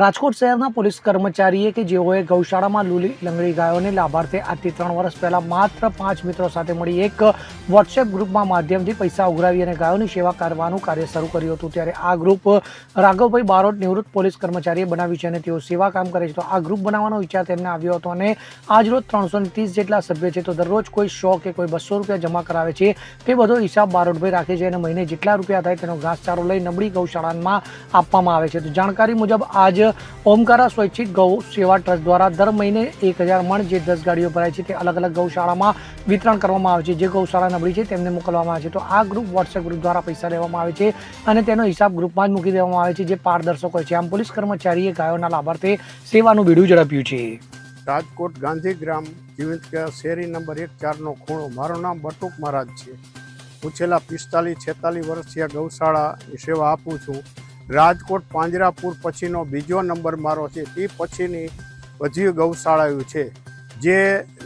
રાજકોટ શહેરના પોલીસ કર્મચારીએ કે જેઓએ ગૌશાળામાં લૂલી લંગડી ગાયોને લાભાર્થે આજથી 3 વર્ષ પહેલા માત્ર 5 મિત્રો સાથે મળી એક વોટ્સએપ ગ્રુપમાં માધ્યમથી પૈસા ઉઘરાવી અને ગાયોની સેવા કરવાનું કાર્ય શરૂ કર્યું હતું। ત્યારે આ ગ્રુપ રાઘવભાઈ બારોટ નિવૃત્ત પોલીસ કર્મચારીએ બનાવ્યું છે અને તેઓ સેવા કામ કરે છે। તો આ ગ્રુપ બનાવવાનો વિચાર તેમને આવ્યો હતો અને આજ રોજ 330 જેટલા સભ્ય છે। તો દરરોજ કોઈ 100 કે કોઈ 200 રૂપિયા જમા કરાવે છે। તે બધો હિસાબ બારોટભાઈ રાખે છે અને મહિને જેટલા રૂપિયા થાય તેનો ઘાસચારો લઈ નબળી ગૌશાળામાં આપવામાં આવે છે। તો જાણકારી મુજબ આજ ઓમકારા સ્વૈચ્છિક ગૌ સેવા ટ્રસ્ટ દ્વારા દર મહિને 1000 મણ જે 10 ગાડીઓ ભરાય છે તે અલગ અલગ ગૌશાળામાં વિતરણ કરવામાં આવે છે। જે ગૌશાળા નબળી છે તેમને મોકલવામાં આવે છે। તો આ ગ્રુપ વોટ્સએપ ગ્રુપ દ્વારા પૈસા લેવામાં આવે છે અને તેનો હિસાબ ગ્રુપમાં જ મૂકી દેવામાં આવે છે, જે પારદર્શક હોય છે। આમ પોલીસ કર્મચારીએ ગાયોના લાભાર્થે સેવાનું બીડું ઝડપ્યું છે। રાજકોટ ગાંધીગ્રામ જીવંત શેરી નંબર 1-4 ખૂણો। મારું નામ બટુક મહારાજ છે। હું છેલ્લા 45-46 વર્ષથી આ ગૌશાળાની સેવા આપું છું। રાજકોટ પાંજરાપુર પછીનો બીજો નંબર મારો છે। તે પછીની બધી ગૌશાળાઓ છે જે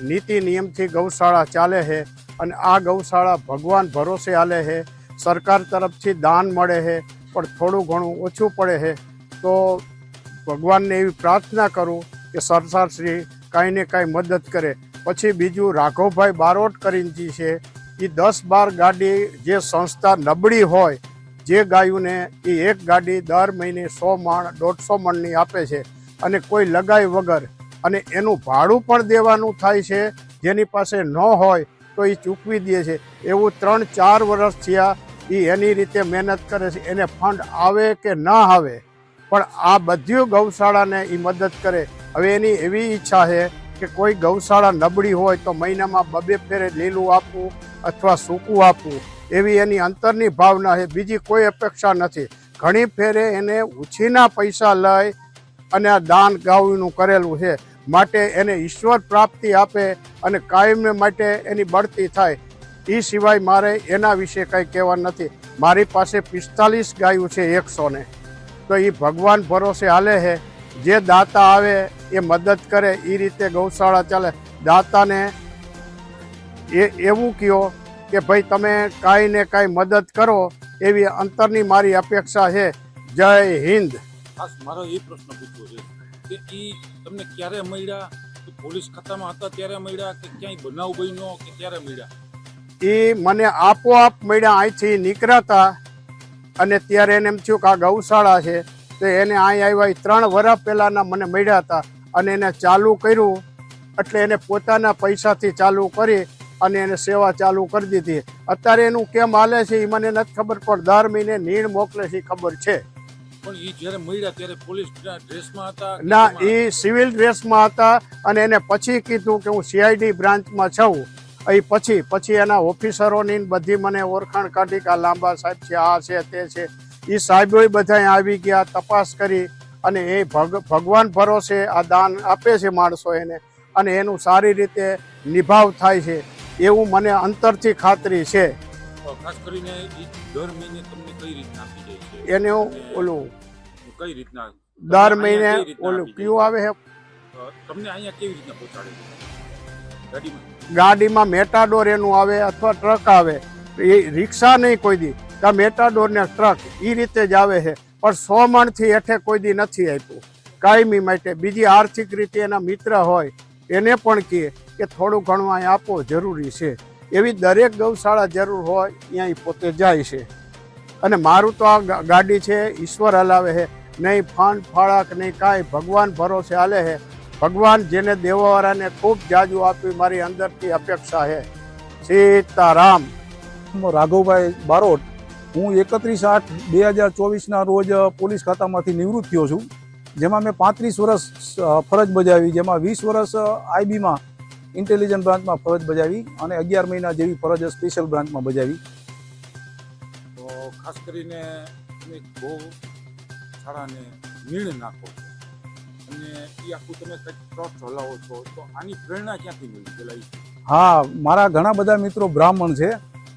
નીતિ નિયમથી ગૌશાળા ચાલે છે અને આ ગૌશાળા ભગવાન ભરોસે હાલે છે। સરકાર તરફથી દાન મળે છે પણ થોડું ઘણું ઓછું પડે છે। તો ભગવાનને એવી પ્રાર્થના કરું કે સરકારશ્રી કાંઈ ને કાંઈ મદદ કરે। પછી બીજું રાઘવભાઈ બારોટ કરીને છે, એ 10-12 ગાડી જે સંસ્થા નબળી હોય જે ગાયોને એ એક ગાડી દર મહિને 100 મણ 150 મણની આપે છે અને કોઈ લગાઈ વગર, અને એનું ભાડું પણ દેવાનું થાય છે। જેની પાસે ન હોય તો એ ચૂકવી દે છે। એવું 3-4 વર્ષ થયા એ એની રીતે મહેનત કરે છે। એને ફંડ આવે કે ના આવે પણ આ બધી ગૌશાળાને એ મદદ કરે। હવે એની એવી ઈચ્છા છે કે કોઈ ગૌશાળા નબળી હોય તો મહિનામાં 2 ફેરે લીલું આપવું અથવા સૂકું આપવું, એવી એની અંતરની ભાવના છે। બીજી કોઈ અપેક્ષા નથી। ઘણી ફેરે એને ઉછીના પૈસા લઈ અને આ દાન ગાયોનું કરેલું છે, માટે એને ઈશ્વર પ્રાપ્તિ આપે અને કાયમ માટે એની બઢતી થાય। એ સિવાય મારે એના વિશે કંઈ કહેવા નથી। મારી પાસે 45 ગાયો છે 100 ને। તો એ ભગવાન ભરોસે હાલે છે। જે દાતા આવે એ મદદ કરે, એ રીતે ગૌશાળા ચાલે। દાતાને એવું કહો કે ભાઈ તમે કાંઈ ને કાંઈ મદદ કરો, એવી અંતરની મારી અપેક્ષા છે। જય હિન્દ। ખાસ મારો એ પ્રશ્ન પૂછવો છે કે એ તમને ક્યારે મળ્યા? પોલીસ ખાતામાં હતા ત્યારે મળ્યા કે ક્યાંય બનાવ બન્યો કે ક્યારે મળ્યા? એ મને આપોઆપ મળ્યા। અહીંથી નીકળ્યા અને ત્યારે એને એમ થયું કે આ ગૌશાળા છે, તો એને અહીં આવ્યા 3 વર્ષ પહેલાંના મને મળ્યા હતા અને એને ચાલુ કર્યું। એટલે એને પોતાના પૈસાથી ચાલુ કરી અને એને સેવા ચાલુ કરી દીધી। અત્યારે એનું કેમ હાલે છે એ મને નથી ખબર, પણ દર મહિને નીણ મોકલે છે એ ખબર છે। પણ એ જ્યારે મળ્યા ત્યારે પોલીસ ડ્રેસમાં હતા? ના, એ સિવિલ ડ્રેસમાં હતા અને એને પછી કીધું કે હું CID બ્રાન્ચમાં છું। એ પછી એના ઓફિસરોની બધી મને ઓળખાણ કાઢી કે આ લાંબા સાહેબ છે, આ છે તે છે। એ સાહેબોય બધા આવી ગયા, તપાસ કરી અને એ ભગવાન ભરોસે આ દાન આપે છે માણસો એને, અને એનું સારી રીતે નિભાવ થાય છે એવું મને અંતરથી ખાતરી છે। ખાસ કરીને દર મહિને તમને કઈ રીતના આપી જાય છે? એને ઓલું કઈ રીતના દર મહિને ઓલું કયું આવે છે, તમને અહીંયા કેવી રીતના પહોંચાડે છે? ગાડીમાં મેટાડોર એનું આવે અથવા ટ્રક આવે। એ રિક્ષા નહીં કોઈ દી, કે મેટાડોર ને ટ્રક એ રીતે જ આવે છે, પણ 100 મણથી હેઠે કોઈ દી નથી આપ્યું કાયમી માટે। બીજી આર્થિક રીતે એના મિત્ર હોય એને પણ કહે કે થોડું ઘણું અહીં આપો, જરૂરી છે। એવી દરેક ગૌશાળા જરૂર હોય ત્યાં પોતે જાય છે। અને મારું તો આ ગાડી છે ઈશ્વર હલાવે છે, નહીં ફંડ ફાળક નહીં કાંઈ, ભગવાન ભરોસે હાલે છે। ભગવાન જેને દેવાવાળાને ખૂબ જાજુ આપ્યું, મારી અંદરથી અપેક્ષા છે। સીતારામ। રાઘવભાઈ બારોટ, હું 31/8/2024ના રોજ પોલીસ ખાતામાંથી નિવૃત્ત થયો છું, જેમાં મેં 35 વર્ષ ફરજ બજાવી, જેમાં 20 વર્ષ IBમાં ઇન્ટેલિજન્સ બ્રાન્ચમાં ફરજ બજાવી અને 11 મહિના જેવી ફરજ સ્પેશિયલ બ્રાન્ચમાં બજાવી। તો ખાસ કરીને તમે બહુ શાળાને નીણ નાખો છો અને એ આખું તમે કંઈક ટ્રસ્ટ હલાવો છો, તો આની પ્રેરણા ક્યાંથી મળી પેલા? હા, મારા ઘણા બધા મિત્રો બ્રાહ્મણ છે,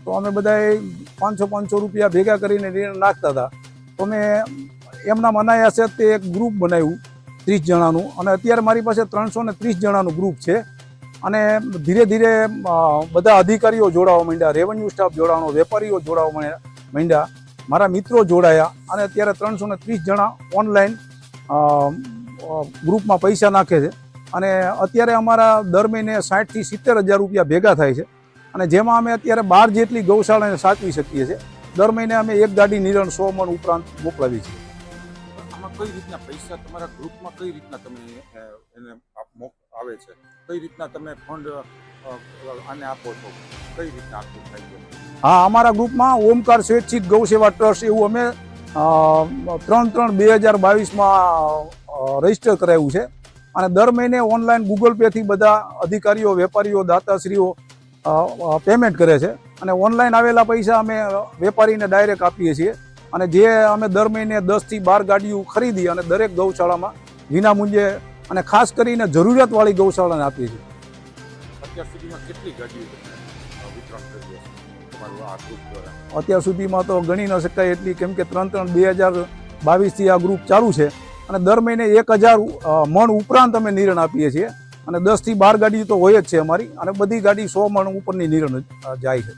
તો અમે બધાએ 500 રૂપિયા ભેગા કરીને નીણ નાખતા હતા। તો મેં એમના મનાયા તે એક ગ્રુપ બનાવ્યું 30 જણાનું, અને અત્યારે મારી પાસે 330 જણાનું ગ્રુપ છે। અને ધીરે ધીરે બધા અધિકારીઓ જોડાવા માંડ્યા, રેવન્યુ સ્ટાફ જોડાવાનો, વેપારીઓ જોડાવા માંડ્યા, મારા મિત્રો જોડાયા અને અત્યારે 330 જણા ઓનલાઈન ગ્રુપમાં પૈસા નાખે છે અને અત્યારે અમારા દર મહિને 60,000 થી 70,000 રૂપિયા ભેગા થાય છે અને જેમાં અમે અત્યારે 12 જેટલી ગૌશાળાને સાચવી શકીએ છીએ. દર મહિને અમે એક ગાડી નિરણ 100 મણ ઉપરાંત મોકલાવી છીએ. આમાં કઈ રીતના પૈસા તમારા ગ્રુપમાં કઈ રીતના તમે એને આવે છે, કઈ રીતના તમે ફંડ આને આપો છો, કઈ રીતના આખું થાય છે? હા, અમારા ગ્રુપમાં ઓમકાર સ્વૈચ્છિક ગૌ સેવા ટ્રસ્ટ એવું અમે 3/3/2022માં રજીસ્ટર કરાવ્યું છે અને દર મહિને ઓનલાઈન ગૂગલ પેથી બધા અધિકારીઓ, વેપારીઓ, દાતાશ્રીઓ પેમેન્ટ કરે છે અને ઓનલાઈન આવેલા પૈસા અમે વેપારીને ડાયરેક્ટ આપીએ છીએ અને જે અમે દર મહિને 10 થી 12 ગાડીઓ ખરીદી અને દરેક ગૌશાળામાં વિનામૂલ્યે અને ખાસ કરીને જરૂરિયાતવાળી ગૌશાળાને આપીએ છીએ. અત્યાર સુધીમાં કેટલી ગાડીઓ વિતરણ કરી છે તમારું આ ગ્રુપ દ્વારા? અત્યાર સુધીમાં તો ગણી ન શકાય એટલી, કેમ કે 3/3/2022થી આ ગ્રુપ ચાલુ છે અને દર મહિને 1,000 મણ ઉપરાંત અમે નિરણ આપીએ છીએ અને 10 થી 12 ગાડી તો હોય જ છે અમારી અને બધી ગાડી 100 મણ ઉપરની નિરણ જાય છે.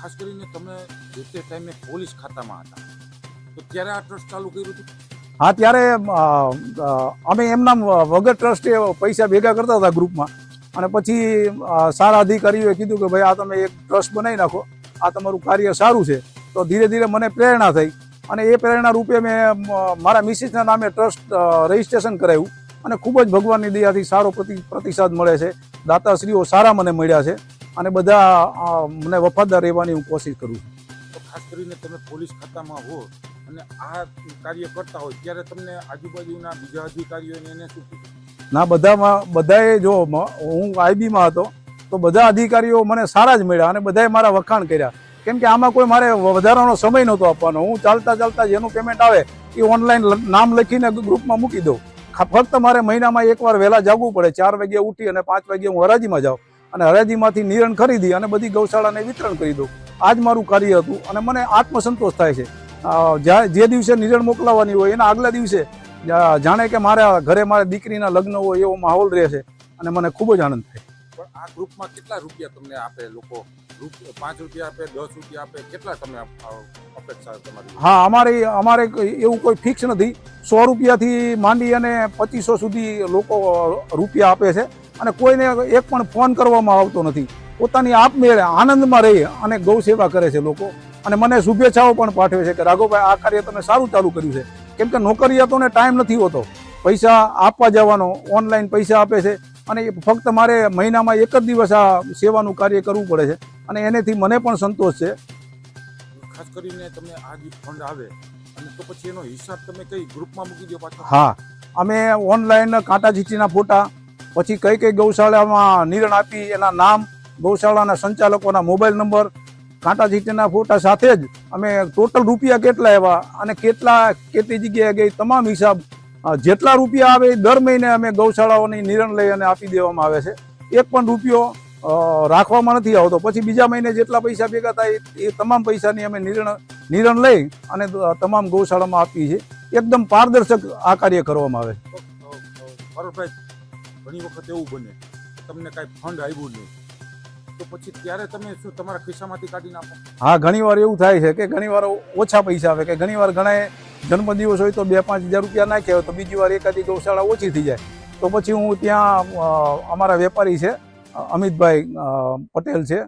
ખાસ કરીને તમે જે તે ટાઈમે પોલીસ ખાતામાં હતા તો ત્યારે આ ટ્રસ્ટ ચાલુ કર્યું હતું? હા, ત્યારે અમે એમના વગર ટ્રસ્ટે પૈસા ભેગા કરતા હતા ગ્રુપમાં અને પછી સારા અધિકારીઓએ કીધું કે ભાઈ આ તમે એક ટ્રસ્ટ બનાવી નાખો, આ તમારું કાર્ય સારું છે. તો ધીરે ધીરે મને પ્રેરણા થઈ અને એ પ્રેરણા રૂપે મેં મારા મિસિસના નામે ટ્રસ્ટ રજીસ્ટ્રેશન કરાવ્યું અને ખૂબ જ ભગવાનની દયાથી સારો પ્રતિસાદ મળે છે. દાતાશ્રીઓ સારા મને મળ્યા છે અને બધા મને વફાદાર રહેવાની હું કોશિશ કરું છું. તો ખાસ કરીને તમે પોલીસ ખાતામાં હો અને આ કાર્ય કરતા હોય ત્યારે તમને આજુબાજુના બીજા અધિકારીઓને એને શું કીધું? ના, બધાએ જો હું આઈબીમાં હતો તો બધા અધિકારીઓ મને સારા જ મળ્યા અને બધાએ મારા વખાણ કર્યા, કેમ કે આમાં કોઈ મારે વધારાનો સમય નહોતો આપવાનો. હું ચાલતા જેનું પેમેન્ટ આવે એ ઓનલાઈન નામ લખીને ગ્રુપમાં મૂકી દઉં. ફક્ત મારે મહિનામાં એકવાર વહેલા જાગવું પડે, 4 વાગે ઉઠી અને 5 વાગે હું હરાજીમાં જાઉં અને હરાજીમાંથી નિરણ ખરીદી અને બધી ગૌશાળાને વિતરણ કરી દઉં. આ જ મારું કાર્ય હતું અને મને આત્મસંતોષ થાય છે. જે દિવસે નિરણ મોકલાવાની હોય એના આગલા દિવસે જાણે કે મારા ઘરે મારા દીકરીના લગ્ન હોય એવો માહોલ રહે છે અને મને ખૂબ જ આનંદ થાય. પણ આ ગ્રુપમાં કેટલા રૂપિયા તમને આપે લોકો? 5 રૂપિયા આપે, 10 રૂપિયા આપે, કેટલા તમે અપેક્ષા તમારી? હા, અમારે એવું કોઈ ફિક્સ નથી. 100 રૂપિયાથી માંડી અને 2500 સુધી લોકો રૂપિયા આપે છે અને કોઈને એક પણ ફોન કરવામાં આવતો નથી. પોતાની આપમેળે આનંદમાં રહી અને ગૌ સેવા કરે છે લોકો અને મને શુભેચ્છાઓ પણ પાઠવે છે કે રાઘવભાઈ આ કાર્ય તમે સારું ચાલુ કર્યું છે, કેમ કે નોકરિયાતોને ટાઈમ નથી હોતો પૈસા આપવા જવાનો, ઓનલાઈન પૈસા આપે છે અને ફક્ત મારે મહિનામાં એક જ દિવસ આ સેવાનું કાર્ય કરવું પડે છે અને એનેથી મને પણ સંતોષ છે. ખાસ કરીને તમે આ જે ફંડ આવે અને તો પછી એનો હિસાબ તમે કઈ ગ્રુપમાં મૂકી દો પાછો? હા, અમે ઓનલાઈન કાંટા ચીઠીના ફોટા, પછી કઈ ગૌશાળામાં નિરણ આપી એના નામ, ગૌશાળાના સંચાલકોના મોબાઈલ નંબર, કાંટા ચીઠીના ફોટા સાથે જ અમે ટોટલ રૂપિયા કેટલા આવ્યા અને કેટલી જગ્યાએ ગઈ તમામ હિસાબ, જેટલા રૂપિયા આવે એ દર મહિને અમે ગૌશાળાઓની નિરણ લઈ અને આપી દેવામાં આવે છે. એક પણ રૂપિયો રાખવામાં નથી આવતો. પછી બીજા મહિને જેટલા પૈસા ભેગા થાય એ તમામ પૈસાની અમે નિરણ લઈ અને તમામ ગૌશાળામાં આપીએ છીએ. એકદમ પારદર્શક આ કાર્ય કરવામાં આવે છે. બરોબર. ઘણી વખત એવું બને તમને કાંઈ ફંડ આવ્યું નહીં તો પછી ત્યારે તમે શું તમારા ખિસ્સામાંથી કાઢી નાખો? હા, ઘણીવાર એવું થાય છે કે ઘણીવાર ઓછા પૈસા આવે, કે ઘણીવાર ઘણા જન્મદિવસ હોય તો 2-5 હજાર રૂપિયા નાખ્યા હોય તો બીજી વાર એકાદી ગૌશાળા ઓછી થઈ જાય તો પછી હું ત્યાં અમારા વેપારી છે અમિતભાઈ પટેલ છે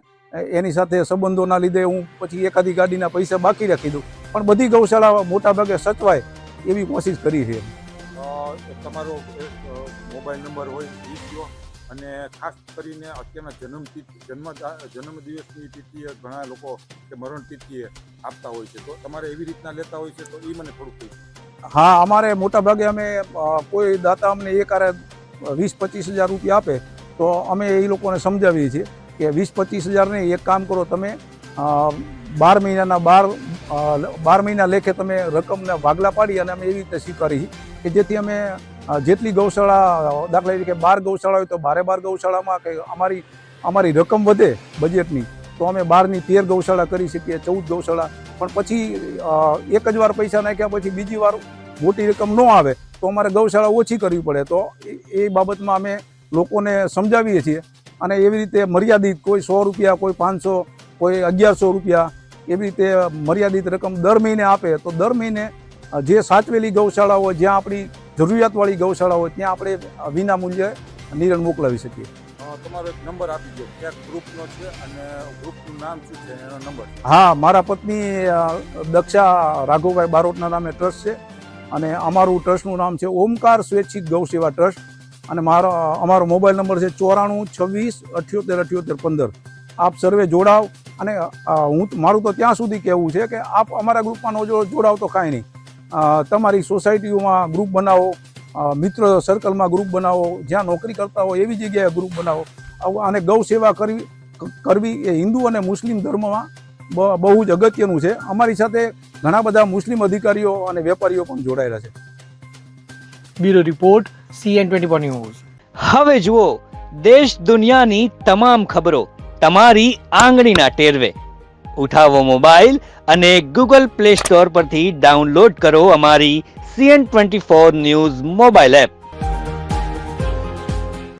એની સાથે સંબંધોના લીધે હું પછી એકાદી ગાડીના પૈસા બાકી રાખી દઉં, પણ બધી ગૌશાળા મોટાભાગે સચવાય એવી કોશિશ કરી છે. તમારો મોબાઈલ નંબર હોય એ કહો અને ખાસ કરીને અત્યારના જન્મદિવસની તિથિએ ઘણા લોકો કે મરણ તિથિએ આપતા હોય છે, તો તમારે એવી રીતના લેતા હોય છે તો એ મને થોડુંક કહી. હા, અમારે મોટાભાગે અમે કોઈ દાતા અમને એકારે 20-25 હજાર રૂપિયા આપે તો અમે એ લોકોને સમજાવીએ છીએ કે 20-25 હજાર નહીં, એક કામ કરો તમે 12 મહિના લેખે તમે રકમના ભાગલા પાડી અને અમે એવી રીતે સ્વીકારી કે જેથી અમે જેટલી ગૌશાળા, દાખલા તરીકે 12 ગૌશાળા હોય તો 12 ગૌશાળામાં કે અમારી રકમ વધે બજેટની તો અમે 12ની 13 ગૌશાળા કરી શકીએ, 14 ગૌશાળા. પણ પછી એક જ વાર પૈસા નાખ્યા પછી બીજી વાર મોટી રકમ ન આવે તો અમારે ગૌશાળા ઓછી કરવી પડે. તો એ બાબતમાં અમે લોકોને સમજાવીએ છીએ અને એવી રીતે મર્યાદિત, કોઈ 100 રૂપિયા, કોઈ 500, કોઈ 1100 રૂપિયા, એવી રીતે મર્યાદિત રકમ દર મહિને આપે તો દર મહિને જે સાચવેલી ગૌશાળા હોય, જ્યાં આપણી જરૂરિયાતવાળી ગૌશાળા હોય, ત્યાં આપણે વિના મૂલ્યે નિરણ મોકલાવી શકીએ. તમારો એક નંબર આપી દો, ક્યાંક ગ્રુપનો છે અને ગ્રુપનું નામ શું છે એનો નંબર? હા, મારા પત્ની દક્ષા રાઘવભાઈ બારોટના નામે ટ્રસ્ટ છે અને અમારું ટ્રસ્ટનું નામ છે ઓમકાર સ્વૈચ્છિક ગૌ સેવા ટ્રસ્ટ અને અમારો મોબાઈલ નંબર છે 94 26 78 78 15. આપ સર્વે જોડાવ અને મારું તો ત્યાં સુધી કહેવું છે કે આપ અમારા ગ્રુપમાં જોડાવ તો કાંઈ નહીં, તમારી સોસાયટીઓમાં ગ્રુપ બનાવો, મિત્ર સર્કલમાં ગ્રુપ બનાવો, જ્યાં નોકરી કરતા હોય એવી જગ્યાએ ગ્રુપ બનાવો. અને ગૌ સેવા કરવી એ હિન્દુ અને મુસ્લિમ ધર્મમાં બહુ જ અગત્યનું છે. અમારી સાથે ઘણા બધા મુસ્લિમ અધિકારીઓ અને વેપારીઓ પણ જોડાયેલા છે. Bureau report CN24 news. હવે જુઓ દેશ દુનિયાની તમામ ખબરો તમારી આંગળીના ટેરવે. ઉઠાવો મોબાઈલ અને ગૂગલ પ્લે સ્ટોર પરથી ડાઉનલોડ કરો અમારી CN24 ન્યૂઝ મોબાઈલ એપ.